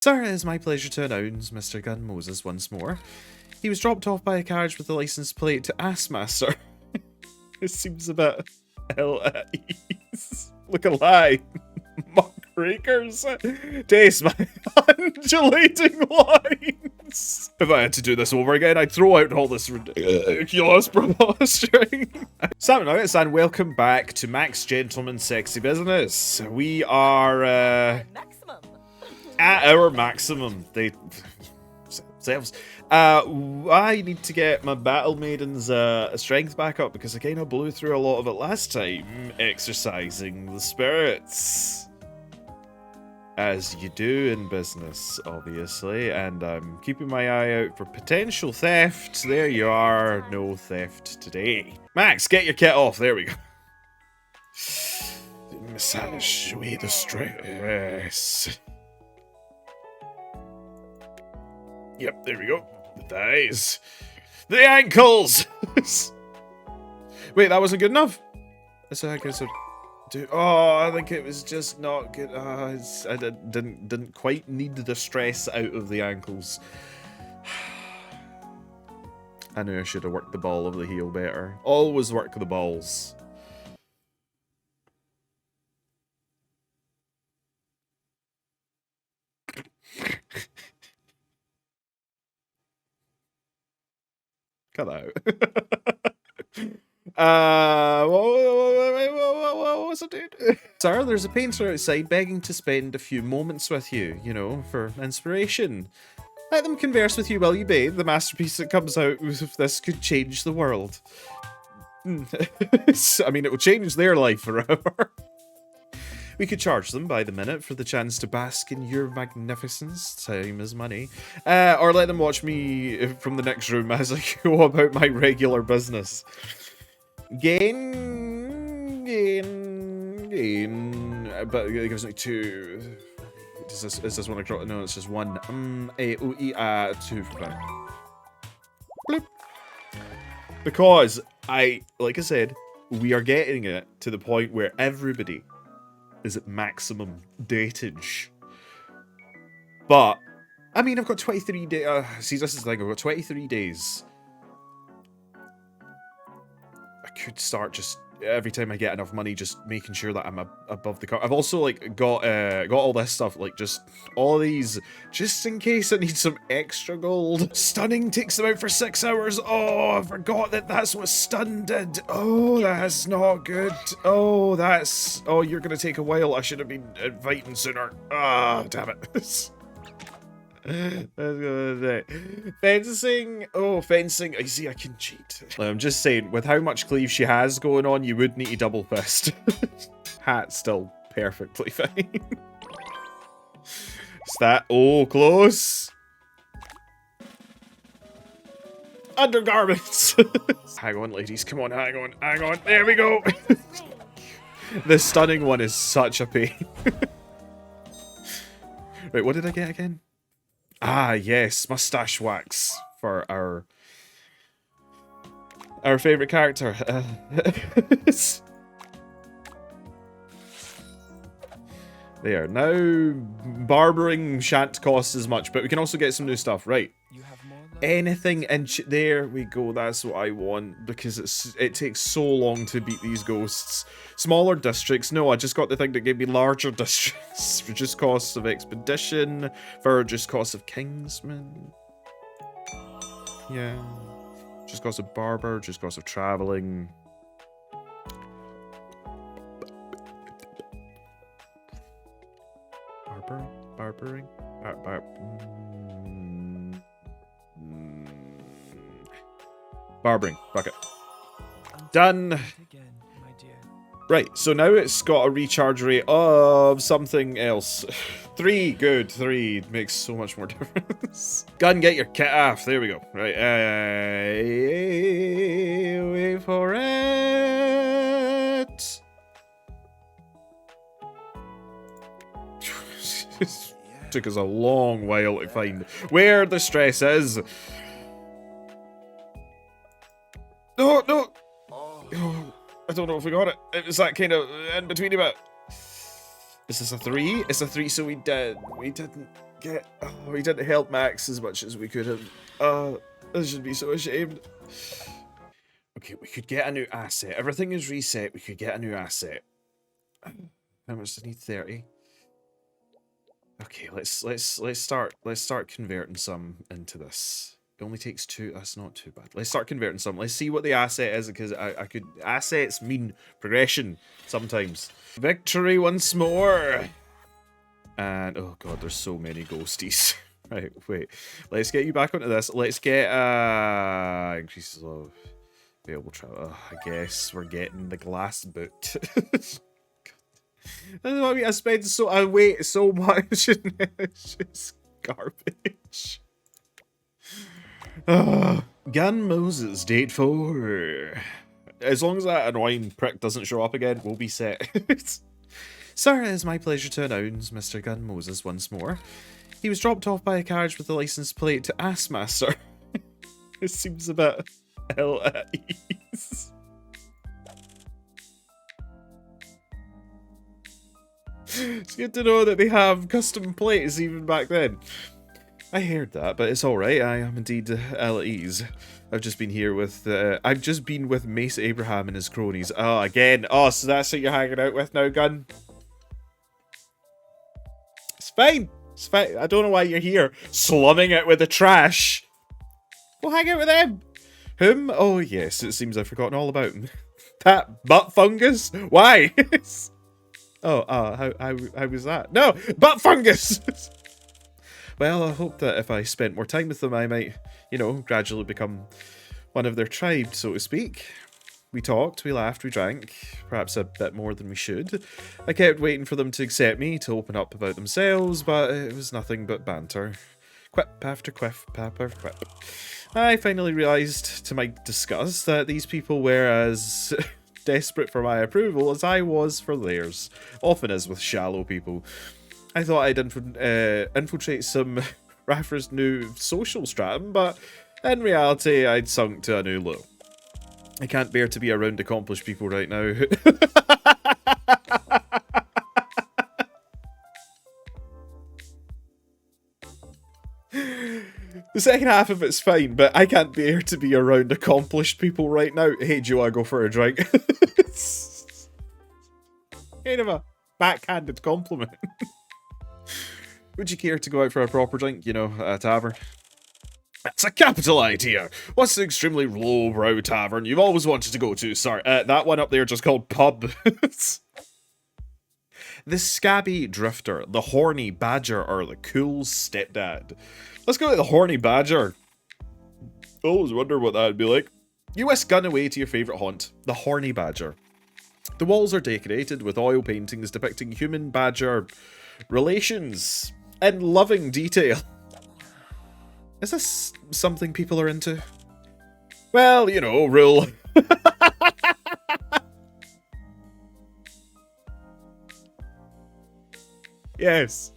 Sir, it is my pleasure to announce Mr. Gun Moses once more. He was dropped off by a carriage with the license plate to Assmaster. It seems a bit ill at ease. Look alive. Muckrakers. Taste my undulating lines. If I had to do this over again, I'd throw out all this ridiculous preposturing. Sam Nuggets, and welcome back to Max Gentleman Sexy Business. We are at our maximum. They themselves. I need to get my Battle Maiden's strength back up because I kind of blew through a lot of it last time, exercising the spirits. As you do in business, obviously, and I'm keeping my eye out for potential theft. There you are, no theft today. Max, get your kit off, there we go. Massage away the stress. Yep, there we go. The thighs. The ankles! Wait, that wasn't good enough? That's how I guess oh, I think it was just not good. I didn't quite need the stress out of the ankles. I knew I should have worked the ball of the heel better. Always work the balls. Cut that out. What was it, dude? Sir, there's a painter outside begging to spend a few moments with you, you know, for inspiration. Let them converse with you while you bathe. The masterpiece that comes out of this could change the world. I mean, it will change their life forever. We could charge them by the minute for the chance to bask in your magnificence. Time is money. Or let them watch me from the next room as I go about my regular business. Gain. But it gives me 2. Is this one across? No, it's just 1. Two for that. Bloop. Because like I said, we are getting it to the point where everybody is at maximum datage. But I mean, I've got 23 days. See, this is the thing. I've got 23 days. I could start just every time I get enough money, just making sure that I'm above the car. I've also like got all this stuff, like just all these, just in case I need some extra gold. Stunning takes them out for 6 hours. Oh, I forgot that's what stun did. Oh, that's not good. Oh, you're gonna take a while. I should have been inviting sooner. Ah, damn it. Fencing. Oh, fencing. I see I can cheat. I'm just saying, with how much cleave she has going on, you would need to double fist. Hat still perfectly fine. Is that? Oh, close. Undergarments. Hang on, ladies. Come on, hang on, hang on. There we go. The stunning one is such a pain. Wait, what did I get again? Ah, yes, mustache wax for our favorite character. There, now barbering shan't cost as much, but we can also get some new stuff, right? Anything, and there we go, that's what I want, because it takes so long to beat these ghosts. Smaller districts, no, I just got the thing that gave me larger districts. Reduced costs of expedition, for reduced costs of kingsman. Yeah. Just cost of barber, just cost of traveling. Barbering? Barbering. Fuck it. Done. Right, so now it's got a recharge rate of something else. 3, good. 3 makes so much more difference. Gun, get your kit off. There we go. Right, wait for it. Took us a long while to find where the stress is. No, no. Oh, I don't know if we got it. It was that kind of in between about. Is this a 3? It's a 3, so we didn't get... Oh, we didn't help Max as much as we could have. I should be so ashamed. Okay, we could get a new asset. Everything is reset. We could get a new asset. How much do I need? 30. Okay, let's start converting some into this. It only takes 2. That's not too bad. Let's start converting some. Let's see what the asset is, because I could... Assets mean progression sometimes. Victory once more. And oh god, there's so many ghosties. Right, wait. Let's get you back onto this. Let's get increases of available travel. I guess we're getting the glass boot. I don't know, I spent I wait so much and it's just garbage. Gun Moses, date 4. As long as that annoying prick doesn't show up again, we'll be set. Sir, it is my pleasure to announce Mr. Gun Moses once more. He was dropped off by a carriage with the license plate to Assmaster. It seems a bit ill at ease. It's good to know that they have custom plates even back then. I heard that, but it's alright. I am indeed ill at ease. I've just been here with, with Mace Abraham and his cronies. Oh, again. Oh, so that's who you're hanging out with now, Gun? It's fine. It's fine. I don't know why you're here. Slumming it with the trash. Go hang out with them. Whom? Oh, yes. It seems I've forgotten all about him. That butt fungus? Why? How was that? No! Butt fungus! Well, I hope that if I spent more time with them, I might, you know, gradually become one of their tribe, so to speak. We talked, we laughed, we drank, perhaps a bit more than we should. I kept waiting for them to accept me, to open up about themselves, but it was nothing but banter. Quip after quip after quip. I finally realised, to my disgust, that these people were as desperate for my approval as I was for theirs. Often as with shallow people. I thought I'd infiltrate some Raffer's new social stratum, but in reality I'd sunk to a new low. I can't bear to be around accomplished people right now. The second half of it's fine, but I can't bear to be around accomplished people right now. Hey, do you want to go for a drink? Kind of a backhanded compliment. Would you care to go out for a proper drink, you know, at a tavern? That's a capital idea! What's the extremely lowbrow tavern you've always wanted to go to? Sorry, that one up there just called Pub. The Scabby Drifter, the Horny Badger, or the Cool Stepdad. Let's go to the Horny Badger. Always wonder what that would be like. You whisk Gun away to your favourite haunt, the Horny Badger. The walls are decorated with oil paintings depicting human-badger relations in loving detail. Is this something people are into? Well, you know, rule. Yes,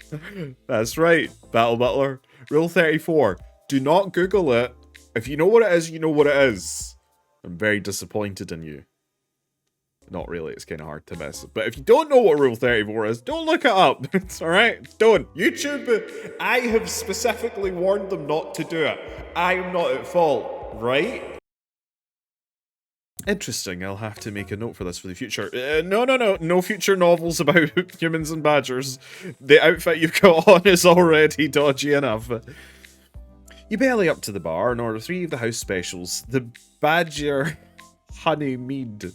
that's right, Battle Butler. Rule 34. Do not Google it. If you know what it is, you know what it is. I'm very disappointed in you. Not really, it's kind of hard to miss. But if you don't know what Rule 34 is, don't look it up. It's alright? Don't. YouTube, I have specifically warned them not to do it. I am not at fault, right? Interesting, I'll have to make a note for this for the future. No future novels about humans and badgers. The outfit you've got on is already dodgy enough. You belly up to the bar and order 3 of the house specials. The Badger Honey Mead.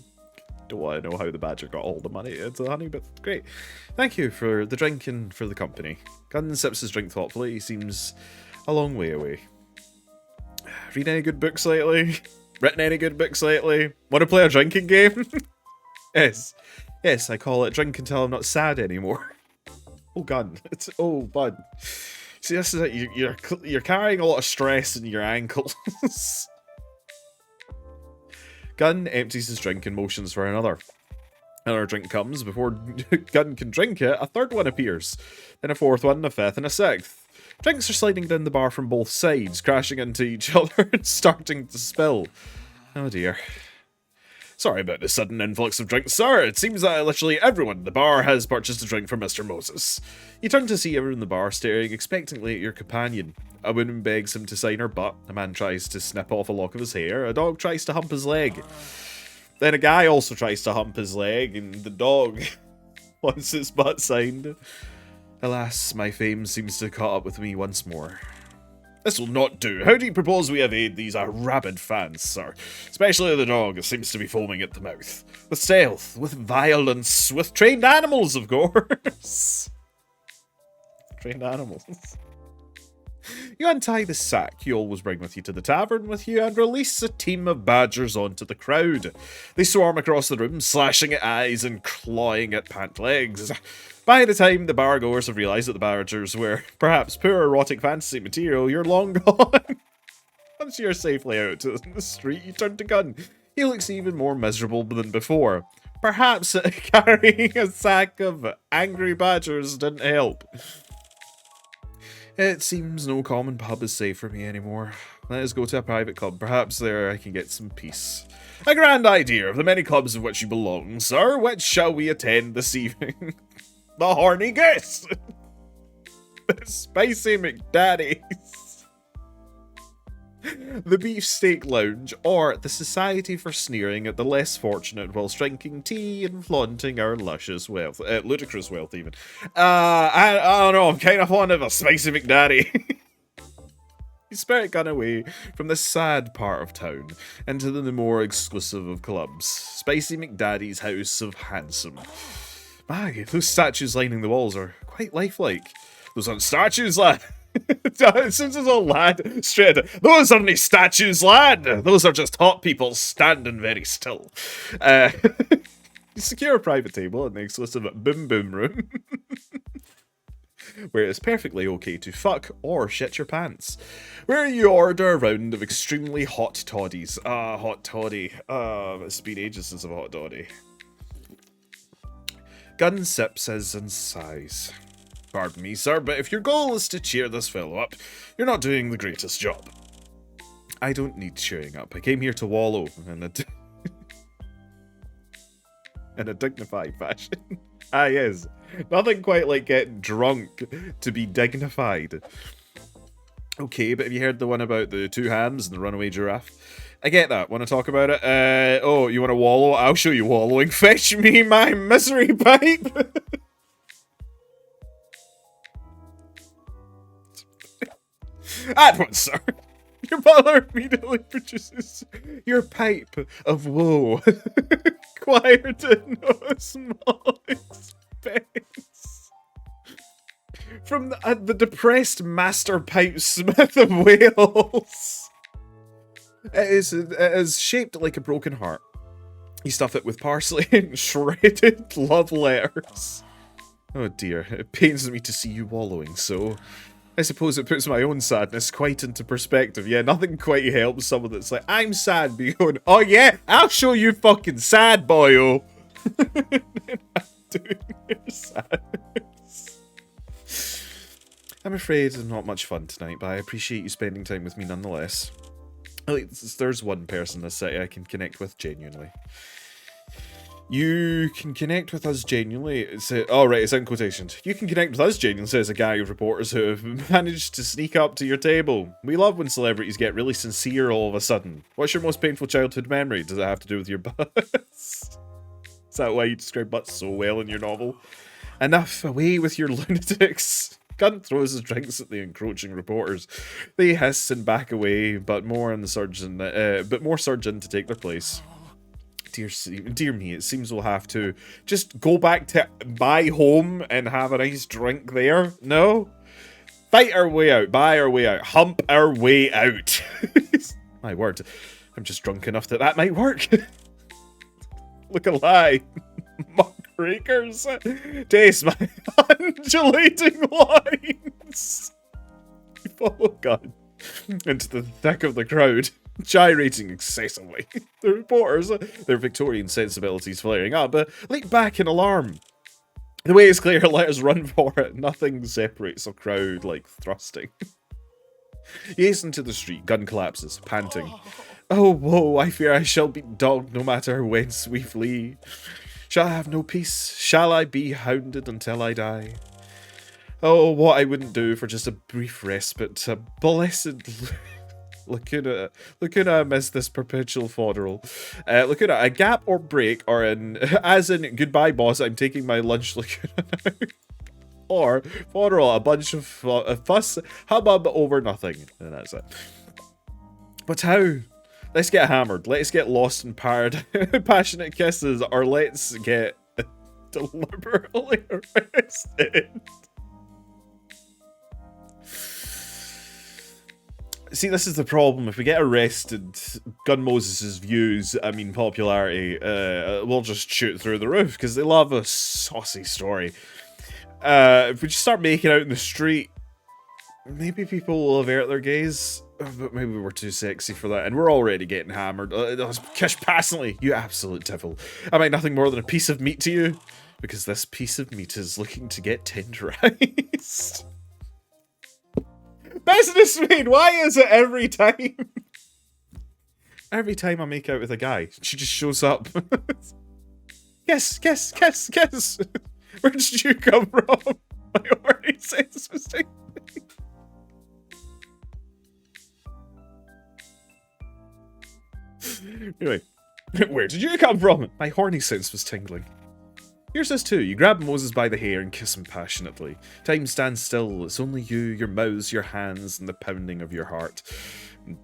Don't want to know how the Badger got all the money into the honey, but great. Thank you for the drink and for the company. Gun sips his drink thoughtfully. He seems a long way away. Read any good books lately? Written any good books lately? Want to play a drinking game? Yes. Yes, I call it drink until I'm not sad anymore. Oh, Gun. It's bud. See, this is it. You're carrying a lot of stress in your ankles. Gun empties his drink and motions for another. Another drink comes. Before Gun can drink it, a third one appears. Then a fourth one, a fifth, and a sixth. Drinks are sliding down the bar from both sides, crashing into each other and starting to spill. Oh dear. Sorry about the sudden influx of drinks, sir. It seems that literally everyone in the bar has purchased a drink for Mr. Moses. You turn to see everyone in the bar staring expectantly at your companion. A woman begs him to sign her butt. A man tries to snip off a lock of his hair. A dog tries to hump his leg. Then a guy also tries to hump his leg, and the dog wants his butt signed. Alas, my fame seems to have caught up with me once more. This will not do. How do you propose we evade these rabid fans, sir? Especially the dog, it seems to be foaming at the mouth. With stealth, with violence, with trained animals, of course. Trained animals. You untie the sack you always bring with you to the tavern with you and release a team of badgers onto the crowd. They swarm across the room, slashing at eyes and clawing at pant legs. By the time the bar goers have realised that the badgers were perhaps poor erotic fantasy material, you're long gone. Once you're safely out in the street, you turn to Gunn. He looks even more miserable than before. Perhaps carrying a sack of angry badgers didn't help. It seems no common pub is safe for me anymore. Let us go to a private club. Perhaps there I can get some peace. A grand idea of the many clubs in which you belong, sir. Which shall we attend this evening? The Horny Goose! The Spicy McDaddies! The Beefsteak Lounge, or the Society for Sneering at the Less Fortunate whilst drinking tea and flaunting our luscious wealth. Ludicrous wealth, even. I don't know, I'm kind of fond of a Spicy McDaddy. You spirit Gun away from the sad part of town into the more exclusive of clubs. Spicy McDaddy's House of Handsome. My, those statues lining the walls are quite lifelike. Those aren't statues, lad. Since it's all lad, straight. Those aren't any statues, lad. Those are just hot people standing very still. You secure a private table in the exclusive Boom Boom Room, where it's perfectly okay to fuck or shit your pants. Where you order a round of extremely hot toddies. Hot toddy. It's been ages since I've hot toddy. Gun sips and sighs. Pardon me, sir, but if your goal is to cheer this fellow up, you're not doing the greatest job. I don't need cheering up. I came here to wallow in a dignified fashion. Yes. Nothing quite like getting drunk to be dignified. Okay, but have you heard the one about the two hams and the runaway giraffe? I get that. Want to talk about it? Oh, you want to wallow? I'll show you wallowing. Fetch me my misery pipe! At once, sir. Your butler immediately produces your pipe of woe. Acquired at no small expense. From the depressed master pipe smith of Wales. It is shaped like a broken heart. You stuff it with parsley and shredded love letters. Oh dear, it pains me to see you wallowing so. I suppose it puts my own sadness quite into perspective. Yeah, nothing quite helps someone that's like, I'm sad, be going, oh yeah, I'll show you fucking sad, boyo. I'm doing your sadness. I'm afraid it's not much fun tonight, but I appreciate you spending time with me nonetheless. At least there's one person in this city I can connect with genuinely. You can connect with us genuinely. It's in quotations. You can connect with us genuinely, says a gang of reporters who have managed to sneak up to your table. We love when celebrities get really sincere all of a sudden. What's your most painful childhood memory? Does it have to do with your butts? Is that why you describe butts so well in your novel? Enough, away with your lunatics. Gunn throws his drinks at the encroaching reporters. They hiss and back away, but more surge in to take their place. Dear me, it seems we'll have to just go back to my home and have a nice drink there. No? Fight our way out, buy our way out, hump our way out. My word, I'm just drunk enough that might work. Look alive, muckrakers. Taste my undulating lines. You follow Gunn into the thick of the crowd, gyrating excessively. The reporters, their Victorian sensibilities flaring up, leap back in alarm. The way is clear, let us run for it. Nothing separates a crowd like thrusting. You hasten to the street, Gunn collapses, panting. Oh, woe, I fear I shall be dogged no matter whence we flee. Shall I have no peace? Shall I be hounded until I die? Oh, what I wouldn't do for just a brief respite, a blessed Lacuna. Lacuna amidst this perpetual fodderel. Lacuna, a gap or break, or as in, goodbye boss, I'm taking my lunch, Lacuna now. Or, fodderel, a bunch of fuss, hubbub over nothing. And that's it. But how? Let's get hammered. Let's get lost in passionate kisses, or let's get deliberately arrested. See, this is the problem. If we get arrested, Gun Moses' views, I mean popularity, will just shoot through the roof, because they love a saucy story. If we just start making out in the street, maybe people will avert their gaze. But maybe we're too sexy for that, and we're already getting hammered. Kish passionately, you absolute devil. Am I nothing more than a piece of meat to you? Because this piece of meat is looking to get tenderized. Businessman, why is it every time? Every time I make out with a guy, she just shows up. Yes, yes, yes, yes. Where did you come from? My already said this mistake. Anyway, where did you come from? My horny sense was tingling. Here's this too. You grab Moses by the hair and kiss him passionately. Time stands still. It's only you, your mouths, your hands, and the pounding of your heart.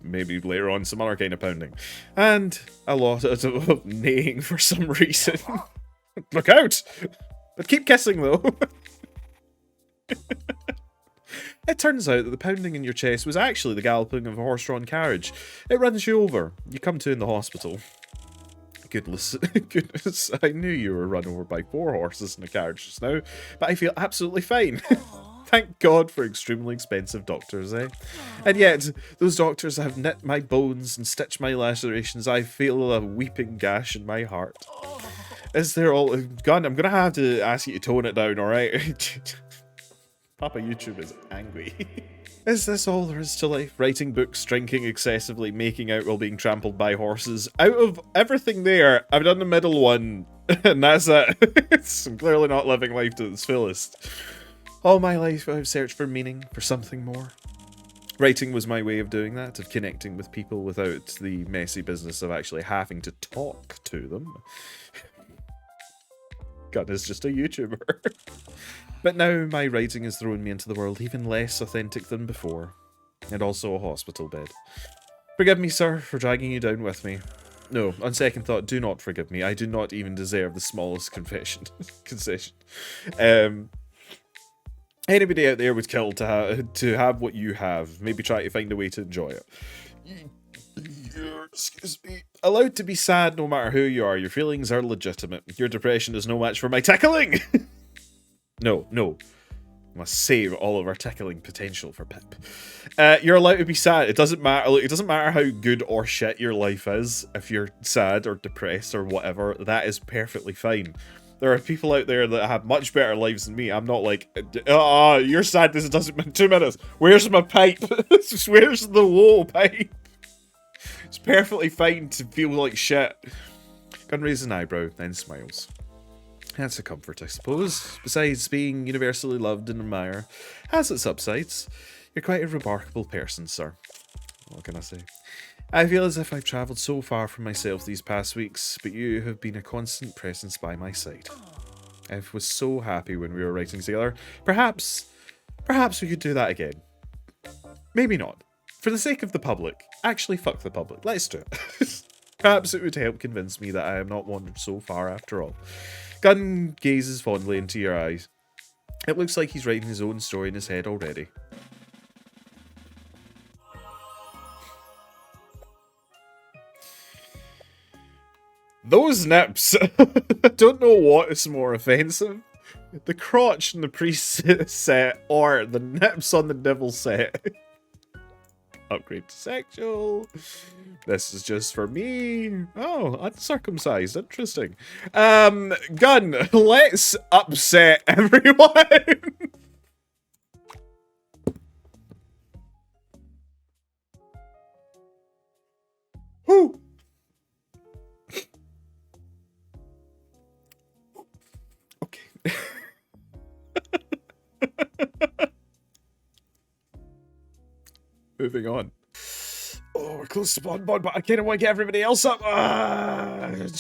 Maybe later on some other kind of pounding. And a lot of neighing for some reason. Look out! But keep kissing though. It turns out that the pounding in your chest was actually the galloping of a horse-drawn carriage. It runs you over. You come to in the hospital. Goodness, goodness, I knew you were run over by 4 horses in a carriage just now, but I feel absolutely fine. Thank God for extremely expensive doctors, eh? And yet, those doctors have knit my bones and stitched my lacerations. I feel a weeping gash in my heart. Is there all... Gun, I'm gonna have to ask you to tone it down, alright? Papa YouTube is angry. Is this all there is to life? Writing books, drinking excessively, making out while being trampled by horses. Out of everything there, I've done the middle one, and that's it. I'm clearly not living life to its fullest. All my life I've searched for meaning, for something more. Writing was my way of doing that, of connecting with people without the messy business of actually having to talk to them. God is just a YouTuber. But now my writing has thrown me into the world even less authentic than before. And also a hospital bed. Forgive me, sir, for dragging you down with me. No, on second thought, do not forgive me. I do not even deserve the smallest concession. Anybody out there would kill to have what you have. Maybe try to find a way to enjoy it. Excuse me. Allowed to be sad no matter who you are. Your feelings are legitimate. Your depression is no match for my tickling. No, no. I must save all of our tickling potential for Pip. You're allowed to be sad. It doesn't matter. Look, it doesn't matter how good or shit your life is. If you're sad or depressed or whatever, that is perfectly fine. There are people out there that have much better lives than me. I'm not like, you're sad. This doesn't 2 minutes. Where's my pipe? Where's the whoa pipe? It's perfectly fine to feel like shit. Gun raises an eyebrow, then smiles. That's a comfort, I suppose. Besides being universally loved and admired, has its upsides. You're quite a remarkable person, sir. What can I say? I feel as if I've travelled so far from myself these past weeks, but you have been a constant presence by my side. I was so happy when we were writing together. Perhaps we could do that again. Maybe not. For the sake of the public. Actually, fuck the public. Let's do it. Perhaps it would help convince me that I have not wandered so far after all. Gun gazes fondly into your eyes. It looks like he's writing his own story in his head already. Those nips! I don't know what is more offensive. The crotch in the priest set or the nips on the devil set. Upgrade to sexual. This is just for me. Oh, uncircumcised. Interesting. Gun, let's upset everyone. Whew. Moving on. Oh, we're close to Bon Bon, but I kind of want to get everybody else up. The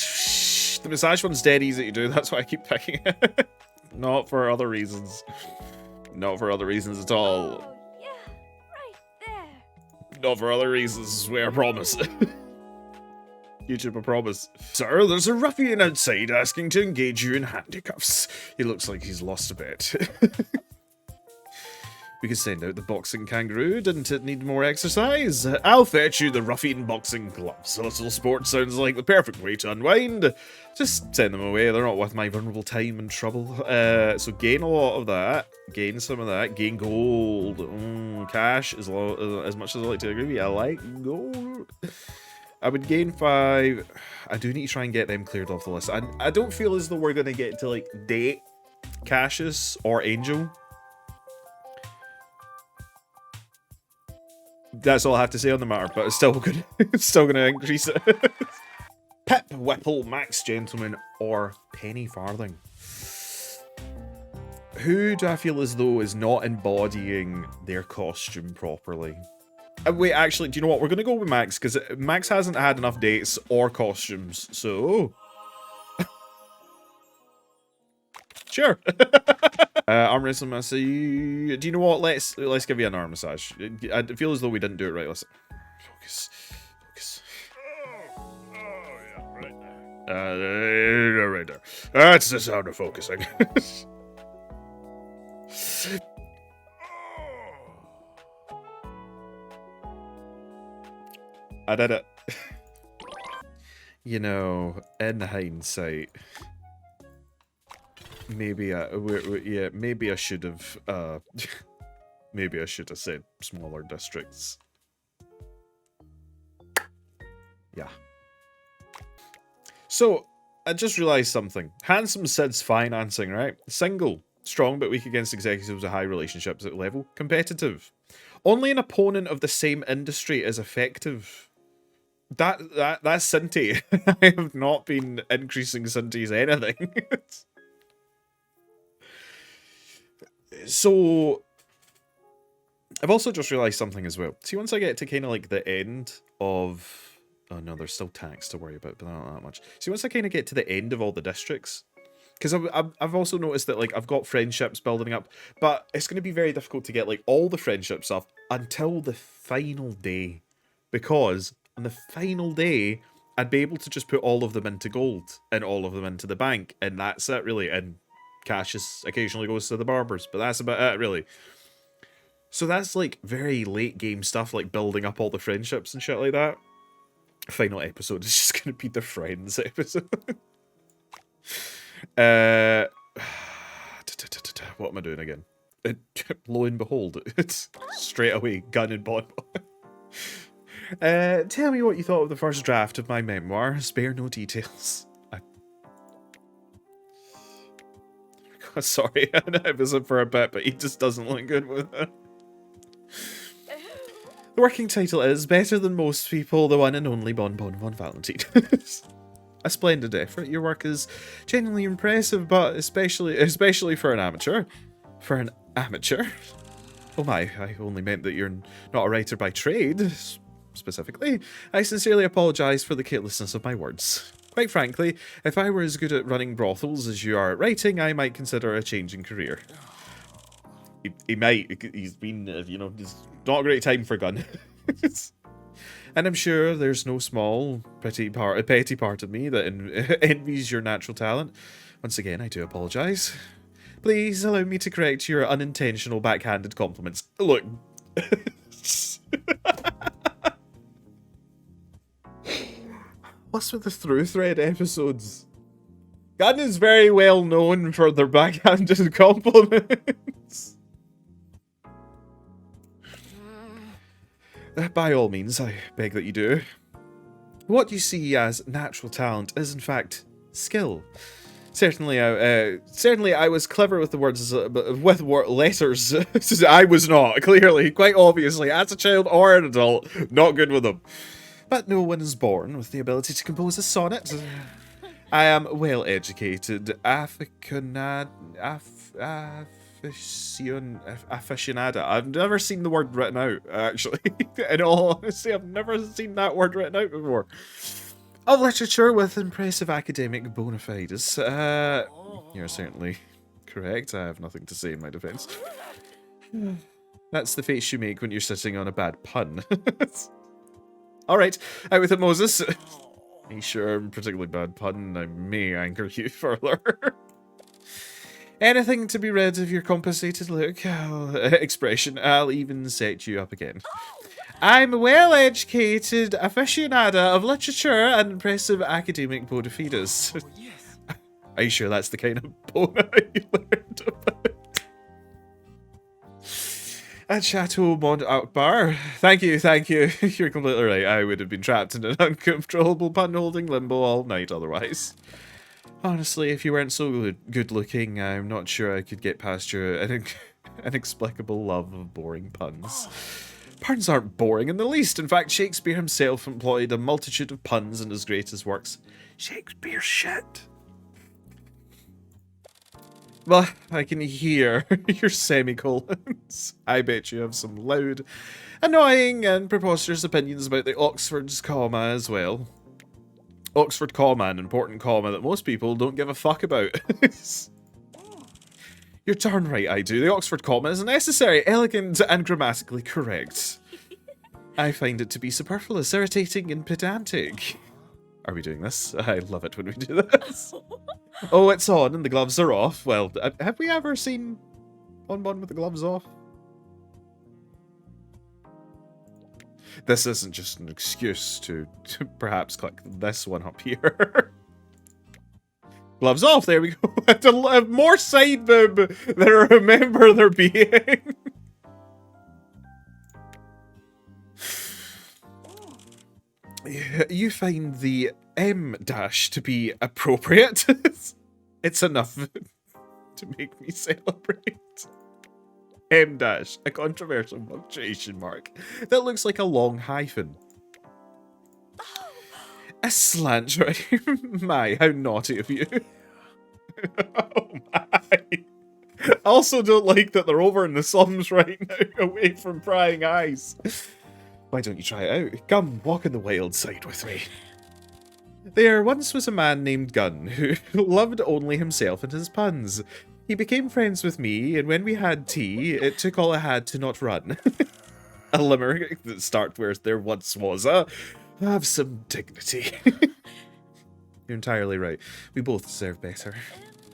massage one's dead easy to do. That's why I keep picking it. Not for other reasons. Not for other reasons at all. Oh, yeah, right there. Not for other reasons, I swear, I promise. YouTube, I promise. Sir, there's a ruffian outside asking to engage you in handcuffs. He looks like he's lost a bet. We could send out the boxing kangaroo. Didn't it need more exercise? I'll fetch you the ruffian boxing gloves. A little sport sounds like the perfect way to unwind. Just send them away. They're not worth my vulnerable time and trouble. So gain a lot of that. Gain some of that. Gain gold. Cash, as much as I like to agree with you, I like gold. I would gain 5. I do need to try and get them cleared off the list. I don't feel as though we're going to get to, like, date Cassius or Angel. That's all I have to say on the matter, but it's still good. It's still going to increase it. Pip, Whipple, Max Gentleman, or Penny Farthing. Who do I feel as though is not embodying their costume properly? Wait, actually, do you know what? We're going to go with Max, because Max hasn't had enough dates or costumes, so... Sure. Arm wrestling massage. Do you know what? Let's give you an arm massage. I feel as though we didn't do it right. Let's focus. Oh, yeah, right there. Right there. That's the sound of focusing. I did it. You know, in hindsight. Maybe maybe I should have maybe I should have said smaller districts. Yeah. So I just realized something. Handsome Sid's financing, right? Single, strong but weak against executives with high relationships at level, competitive. Only an opponent of the same industry is effective. That's Cinti. I have not been increasing Cinti's anything. So, I've also just realised something as well. See, once I get to kind of like the end of... Oh no, there's still tax to worry about, but not that much. See, once I kind of get to the end of all the districts... Because I've also noticed that, like, I've got friendships building up, but it's going to be very difficult to get, like, all the friendship stuff until the final day. Because on the final day, I'd be able to just put all of them into gold and all of them into the bank, and that's it, really. And Cassius occasionally goes to the barbers, but that's about it, really. So that's, like, very late game stuff, like building up all the friendships and shit like that. Final episode is just going to be the friends episode. What am I doing again? Lo and behold, it's straight away gun and bon. Tell me what you thought of the first draft of my memoir. Spare no details. Sorry, I was in for a bit, but he just doesn't look good with it. The working title is Better Than Most People, the one and only Bon Bon Von Valentine. A splendid effort. Your work is genuinely impressive, but especially for an amateur. For an amateur? Oh my, I only meant that you're not a writer by trade, specifically. I sincerely apologise for the carelessness of my words. Quite frankly, if I were as good at running brothels as you are at writing, I might consider a change in career. He might. He's been, you know, it's not a great time for Gun. And I'm sure there's no small, petty part of me that envies your natural talent. Once again, I do apologise. Please allow me to correct your unintentional backhanded compliments. Look. What's with the through thread episodes? Gun is very well known for their backhanded compliments. By all means, I beg that you do. What you see as natural talent is in fact skill. Certainly I was clever with the words, with letters. I was not, clearly, quite obviously, as a child or an adult, not good with them. But no one is born with the ability to compose a sonnet. I am well educated, aficionada. I've never seen the word written out, actually. In all honesty, I've never seen that word written out before. Of literature with impressive academic bona fides. You're certainly correct. I have nothing to say in my defense. That's the face you make when you're sitting on a bad pun. Alright, out with it, Moses. Are you sure I'm a particularly bad pun? I may anger you further. Anything to be rid of your compensated look, expression, I'll even set you up again. I'm a well-educated aficionada of literature and impressive academic bona fides. Are you sure that's the kind of bona you learned about? At Chateau Mont Akbar. Thank you. You're completely right. I would have been trapped in an uncontrollable pun-holding limbo all night otherwise. Honestly, if you weren't so good-looking, I'm not sure I could get past your inexplicable love of boring puns. Puns aren't boring in the least. In fact, Shakespeare himself employed a multitude of puns in his greatest works. Shakespeare shit. Well, I can hear your semicolons. I bet you have some loud, annoying, and preposterous opinions about the Oxford's comma as well. Oxford comma, an important comma that most people don't give a fuck about. You're darn right I do. The Oxford comma is necessary, elegant, and grammatically correct. I find it to be superfluous, irritating, and pedantic. Are we doing this? I love it when we do this. Oh, it's on and the gloves are off. Well, have we ever seen Bonbon with the gloves off? This isn't just an excuse to perhaps click this one up here. Gloves off, there we go. To have more side boob than I remember there being. You find the M dash to be appropriate. It's enough to make me celebrate. M dash, a controversial punctuation mark that looks like a long hyphen. A slant right? My, how naughty of you. Oh my. Also don't like that they're over in the slums right now, away from prying eyes. Why don't you try it out? Come, walk in the wild side with me. There once was a man named Gunn who loved only himself and his puns. He became friends with me, and when we had tea, it took all I had to not run. A limerick that starts where there once was a... Have some dignity. You're entirely right. We both deserve better.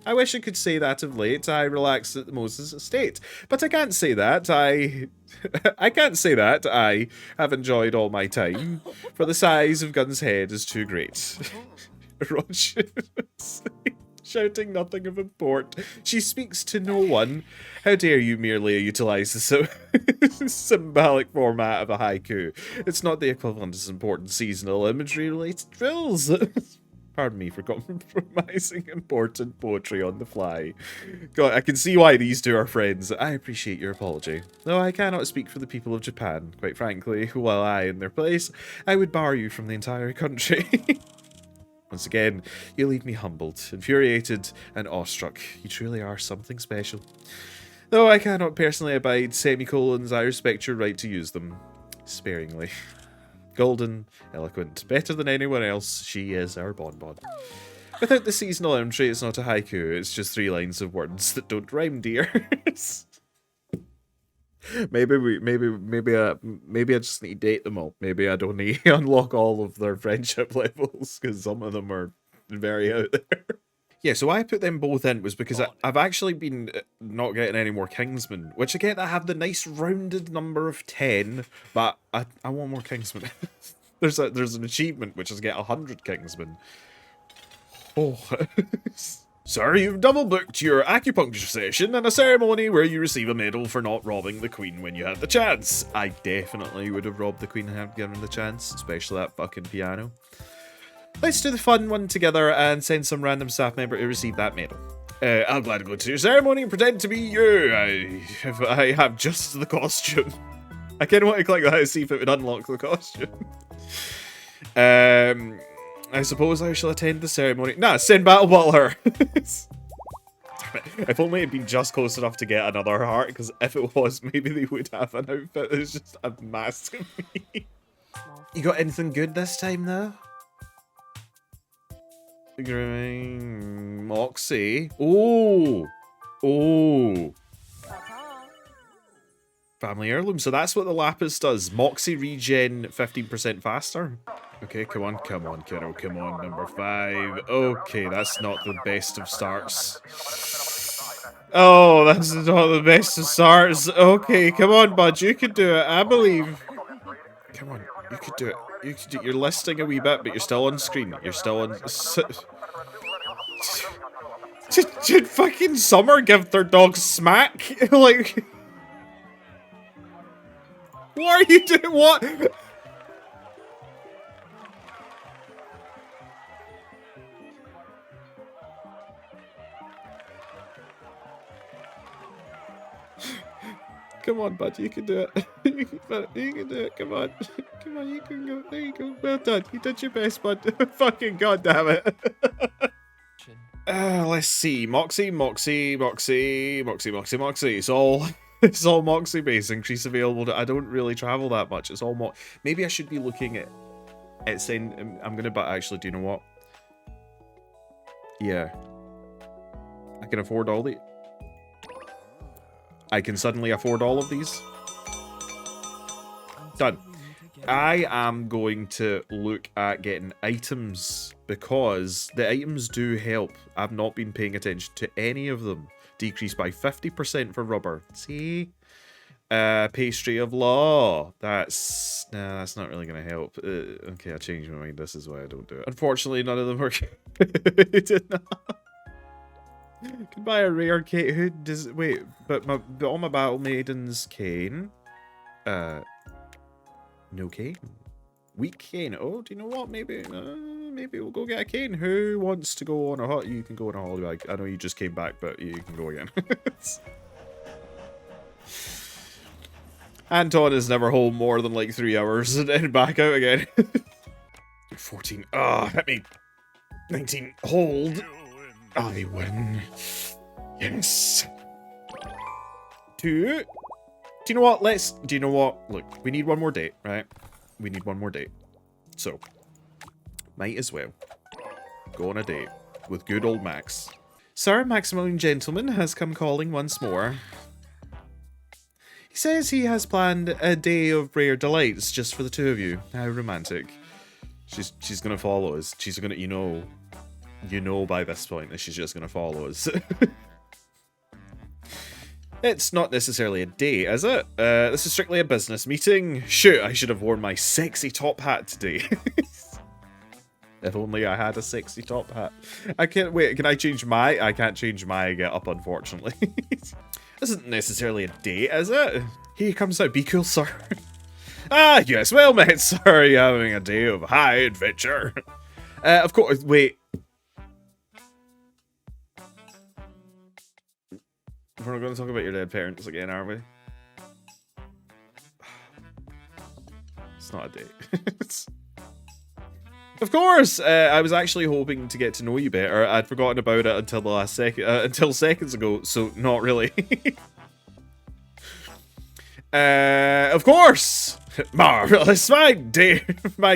I wish I could say that of late. I relaxed at the Moses estate. But I can't say that. I can't say that. I have enjoyed all my time. For the size of Gunn's head is too great. Roger. Shouting nothing of import. She speaks to no one. How dare you merely utilise the symbolic format of a haiku? It's not the equivalent as important seasonal imagery-related drills. Pardon me for compromising important poetry on the fly. God, I can see why these two are friends. I appreciate your apology. Though I cannot speak for the people of Japan. Quite frankly, while I, in their place, I would bar you from the entire country. Once again, you leave me humbled, infuriated, and awestruck. You truly are something special. Though I cannot personally abide semicolons, I respect your right to use them. Sparingly. Golden, eloquent, better than anyone else, she is our bonbon. Without the seasonal entry, it's not a haiku, it's just 3 lines of words that don't rhyme, dears. Maybe I just need to date them all. Maybe I don't need to unlock all of their friendship levels, because some of them are very out there. Yeah, so why I put them both in was because I've actually been not getting any more Kingsmen, which I get I have the nice rounded number of 10, but I want more Kingsmen. There's an achievement which is get 100 Kingsmen. Oh. Sir, you've double booked your acupuncture session and a ceremony where you receive a medal for not robbing the Queen when you had the chance. I definitely would have robbed the Queen had given the chance, especially that fucking piano. Let's do the fun one together and send some random staff member to receive that medal. I'll gladly go to your ceremony and pretend to be you. I have just the costume. I kind of want to click that to see if it would unlock the costume. I suppose I shall attend the ceremony. Nah, send Battle Butler. If only it'd been just close enough to get another heart, because if it was, maybe they would have an outfit. It's just a mask of me. You got anything good this time, though? Moxie. Oh! Oh! Family heirloom. So that's what the lapis does. Moxie regen 15% faster. Okay, come on, kiddo. Come on, number 5. Okay, that's not the best of starts. Oh, that's not the best of starts. Okay, come on, bud. You can do it. I believe. Come on, you could do it. You could do. You're listing a wee bit, but you're still on screen. You're still on. Did fucking Summer give their dog smack? Like, what are you doing? What? Come on, bud, you can do it. You can do it. Come on. Come on, you can go. There you go. Well done. You did your best, bud. Fucking goddamn it. Let's see. Moxie. It's all Moxie based. Increase available. I don't really travel that much. It's all Maybe I should be looking at saying I'm gonna. But actually, do you know what? Yeah, I can afford all the. I can suddenly afford all of these. Done. I am going to look at getting items because the items do help. I've not been paying attention to any of them. Decreased by 50% for rubber. See? Pastry of law. That's not really going to help. Okay, I changed my mind. This is why I don't do it. Unfortunately, none of them work. It did not. Can buy a rare cane. Who does? Wait, but all my battle maidens cane. No cane. Weak cane. Oh, do you know what? Maybe we'll go get a cane. Who wants to go on a hot? You can go on a holiday. I know you just came back, but you can go again. Anton is never home more than like 3 hours and then back out again. 14. Ah, hit me. 19. Hold. I win. Yes. 2. Do you know what? Do you know what? Look, we need one more date, right? We need one more date. So, might as well go on a date with good old Max. Sir Maximilian Gentleman has come calling once more. He says he has planned a day of rare delights just for the two of you. How romantic. She's gonna follow us. She's gonna, you know by this point that she's just gonna follow us. It's not necessarily a date, is it? This is strictly a business meeting. Shoot, I should have worn my sexy top hat today. If only I had a sexy top hat. I can't wait. Can I change my? I can't change my get up, unfortunately. This isn't necessarily a date, is it? Here comes out. Be cool, sir. Ah, yes, well met, sir. You're having a day of high adventure. Of course. Wait. We're not going to talk about your dead parents again, are we? It's not a date. Of course! I was actually hoping to get to know you better. I'd forgotten about it until the last second, until seconds ago, so not really. Of course! Marvelous, my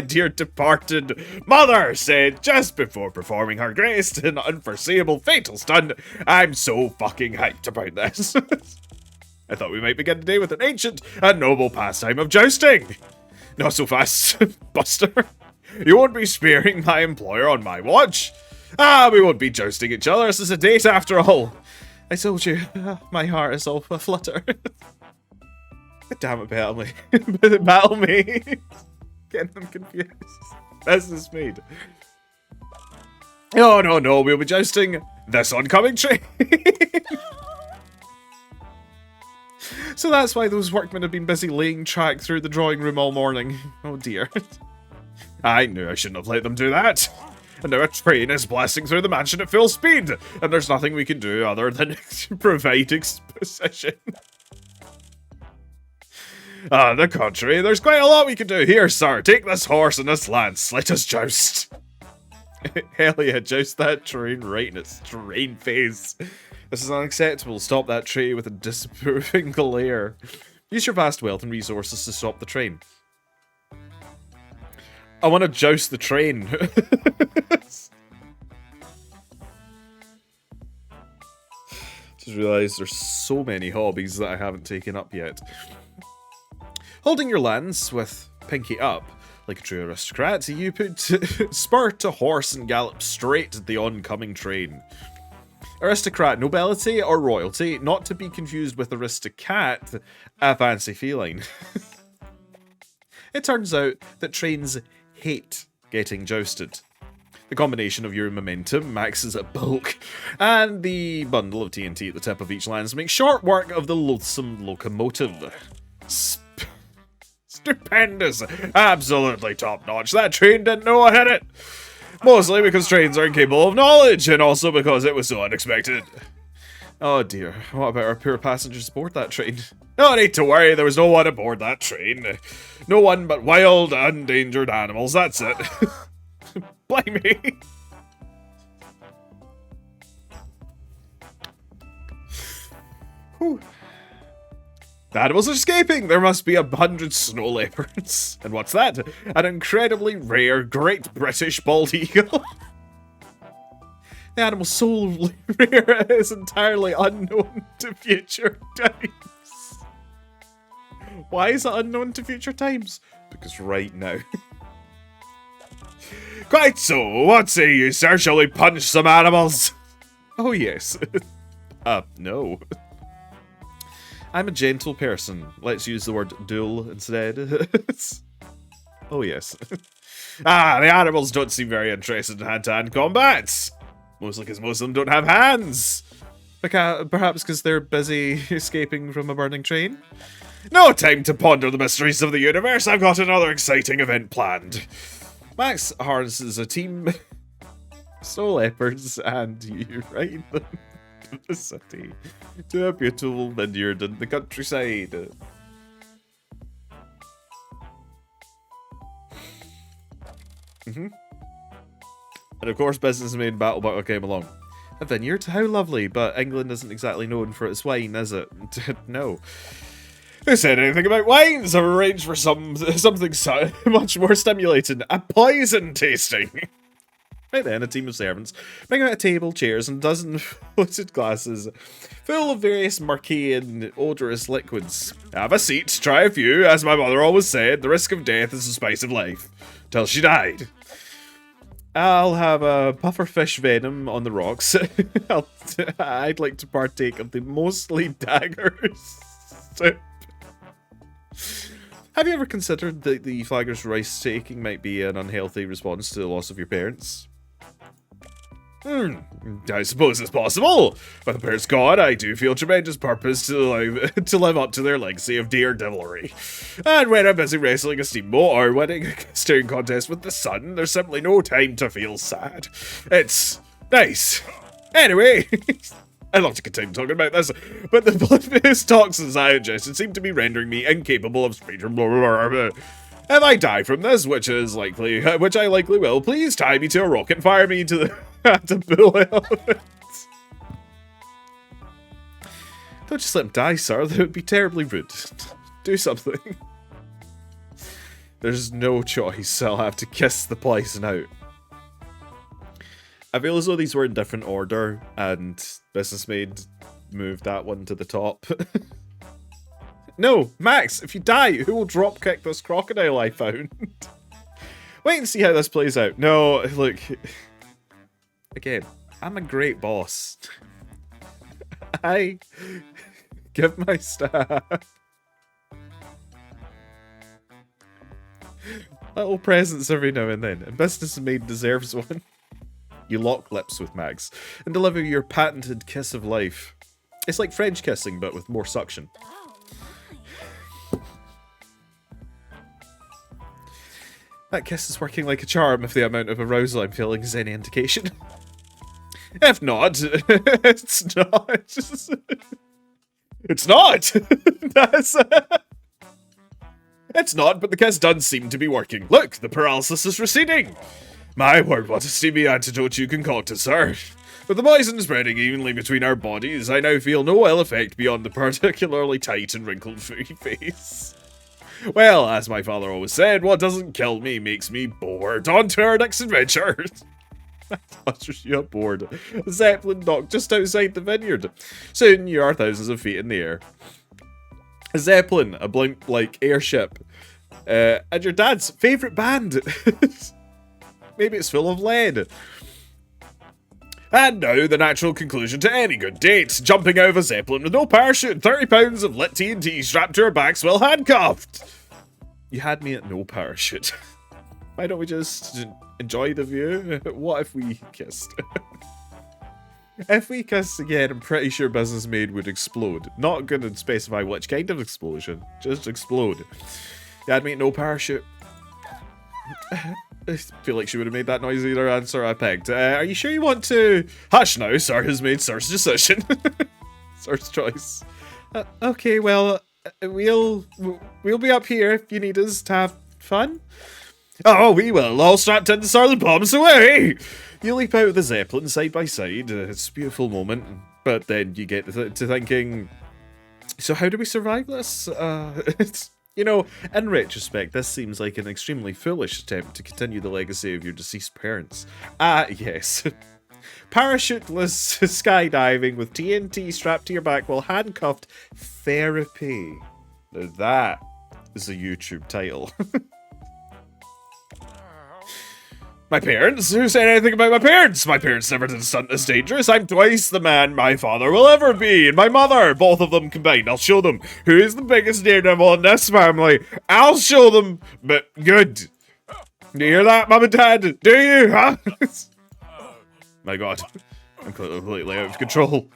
dear departed mother said just before performing her greatest and unforeseeable fatal stunt. I'm so fucking hyped about this. I thought we might begin the day with an ancient and noble pastime of jousting. Not so fast, Buster. You won't be spearing my employer on my watch. Ah, we won't be jousting each other. This is a date after all. I told you, my heart is all aflutter. Damn it, battle me. Battle me. Getting them confused. This is made. Oh, no, we'll be jousting this oncoming train. So that's why those workmen have been busy laying track through the drawing room all morning. Oh dear. I knew I shouldn't have let them do that. And now a train is blasting through the mansion at full speed, and there's nothing we can do other than provide exposition. On the contrary, there's quite a lot we can do. Here, sir, take this horse and this lance. Let us joust. Hell yeah, joust that train right in its train face. This is unacceptable. Stop that tray with a disapproving glare. Use your vast wealth and resources to stop the train. I want to joust the train. Just realised there's so many hobbies that I haven't taken up yet. Holding your lance with pinky up, like a true aristocrat, you put spur to horse and gallop straight at the oncoming train. Aristocrat, nobility or royalty, not to be confused with aristocat, a fancy feline. It turns out that trains hate getting jousted. The combination of your momentum, Max's bulk, and the bundle of TNT at the tip of each lance makes short work of the loathsome locomotive. Stupendous! Absolutely top-notch. That train didn't know I hit it! Mostly because trains are incapable of knowledge, and also because it was so unexpected. Oh dear, what about our poor passengers aboard that train? No need to worry, there was no one aboard that train. No one but wild, endangered animals, that's it. Blame me. Whew. The animals are escaping! There must be 100 snow leopards. And what's that? An incredibly rare Great British bald eagle. The animal's so rare is entirely unknown to future times. Why is it unknown to future times? Because right now. Quite so, what say you, sir? Shall we punch some animals? Oh yes. No. I'm a gentle person. Let's use the word duel instead. Oh yes. The animals don't seem very interested in hand-to-hand combats. Mostly because most of them don't have hands. Perhaps because they're busy escaping from a burning train? No time to ponder the mysteries of the universe. I've got another exciting event planned. Max harnesses a team of snow leopards and you ride them to the city, to a beautiful vineyard in the countryside. And of course, businessman Battle Buckle came along. A vineyard? How lovely, but England isn't exactly known for its wine, is it? No. Who said anything about wines? I've arranged for something so much more stimulating. A poison tasting. Right then, a team of servants bring out a table, chairs, and a dozen floated glasses full of various murky and odorous liquids. Have a seat, try a few. As my mother always said, the risk of death is the spice of life. Till she died. I'll have a pufferfish venom on the rocks. I'd like to partake of the mostly daggers soup. Have you ever considered that the Flaggers rice taking might be an unhealthy response to the loss of your parents? I suppose it's possible. With the parents gone, I do feel tremendous purpose to live up to their legacy of daredevilry. And when I'm busy wrestling a steamboat or winning a staring contest with the sun, there's simply no time to feel sad. It's nice. Anyway, I'd love to continue talking about this, but the blood-based toxins I ingested seem to be rendering me incapable of speech. If I die from this, which I likely will, please tie me to a rock and fire me to the bull elephant. Don't just let him die, sir. That would be terribly rude. Do something. There's no choice. I'll have to kiss the poison out. I feel as though these were in different order, and Businessmaid moved that one to the top. No, Max, if you die, who will dropkick this crocodile I found? Wait and see how this plays out. No, look. Again, I'm a great boss. I give my staff little presents every now and then, and Businessmaid deserves one. You lock lips with Max and deliver your patented kiss of life. It's like French kissing, but with more suction. That kiss is working like a charm if the amount of arousal I'm feeling is any indication. If not, it's not. It's not! It's not, but the kiss does seem to be working. Look, the paralysis is receding! My word, what a steamy antidote you concocted, sir. With the poison spreading evenly between our bodies, I now feel no ill effect beyond the particularly tight and wrinkled face. Well, as my father always said, what doesn't kill me makes me bored. On to our next adventure. You're bored. A Zeppelin docked just outside the vineyard. Soon you are thousands of feet in the air. A Zeppelin, a blimp-like airship, and your dad's favourite band. Maybe it's full of lead. And now, the natural conclusion to any good date. Jumping out of a Zeppelin with no parachute, 30 pounds of lit TNT strapped to our backs while handcuffed. You had me at no parachute. Why don't we just enjoy the view? What if we kissed? If we kissed again, I'm pretty sure Business Maid would explode. Not gonna specify which kind of explosion. Just explode. You had me at no parachute. I feel like she would have made that noise either answer I pegged. Are you sure you want to... Hush now, sir has made sir's decision. Sir's choice. Okay, well, we'll be up here if you need us to have fun. Oh, we will, all strapped in silent bombs away! You leap out of the Zeppelin side by side. It's a beautiful moment, but then you get to thinking, so how do we survive this? You know, in retrospect, this seems like an extremely foolish attempt to continue the legacy of your deceased parents. Yes. Parachuteless skydiving with TNT strapped to your back while handcuffed therapy. Now that is a YouTube title. My parents? Who said anything about my parents? My parents never did a stunt this dangerous. I'm twice the man my father will ever be. And my mother, both of them combined. I'll show them who is the biggest daredevil in this family. I'll show them, but good. Do you hear that, Mum and Dad? Do you? Huh? My God. I'm completely out of control.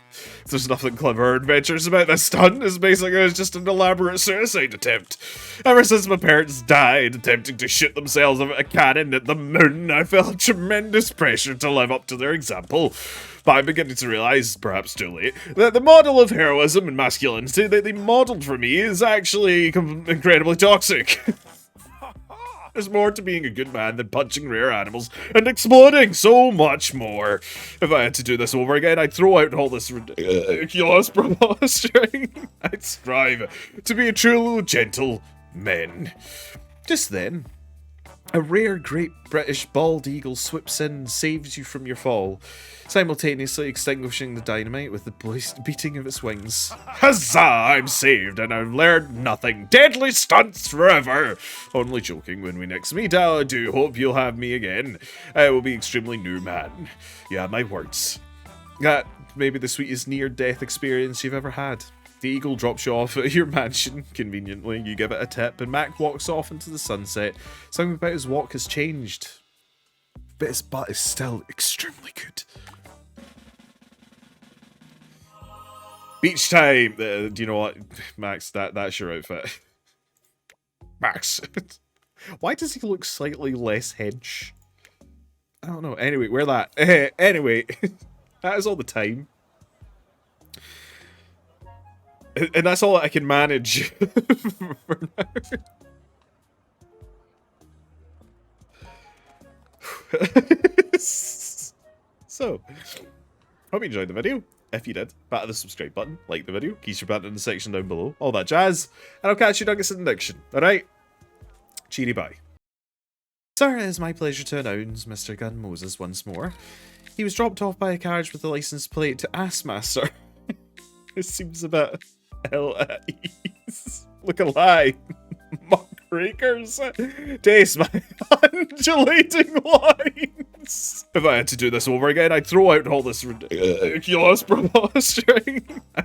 There's nothing clever or adventurous about this stunt. It's basically just an elaborate suicide attempt. Ever since my parents died attempting to shoot themselves out of a cannon at the moon, I felt tremendous pressure to live up to their example. But I'm beginning to realise, perhaps too late, that the model of heroism and masculinity that they modelled for me is actually incredibly toxic. There's more to being a good man than punching rare animals and exploding, so much more. If I had to do this over again, I'd throw out all this ridiculous protesting. I'd strive to be a true gentle man. Just then, a rare Great British bald eagle swoops in and saves you from your fall, simultaneously extinguishing the dynamite with the beating of its wings. Huzzah! I'm saved and I've learned nothing. Deadly stunts forever! Only joking, when we next meet, I do hope you'll have me again. I will be extremely new man. You have my words. That may be the sweetest near-death experience you've ever had. The eagle drops you off at your mansion, conveniently. You give it a tip, and Mac walks off into the sunset. Something about his walk has changed, but his butt is still extremely good. Beach time! Do you know what, Max? That's your outfit. Max. Why does he look slightly less hench? I don't know. Anyway, wear that. Anyway, that is all the time. And that's all I can manage for now. So, hope you enjoyed the video. If you did, batter the subscribe button, like the video, keep your button in the section down below, all that jazz, and I'll catch you nuggets in the diction. Alright? Cheery bye. Sir, it is my pleasure to announce Mr. Gun Moses once more. He was dropped off by a carriage with the license plate to Assmaster. It seems a bit ill at ease. Look alive. Muckrakers. Taste my undulating lines. If I had to do this over again, I'd throw out all this ridiculous protesting.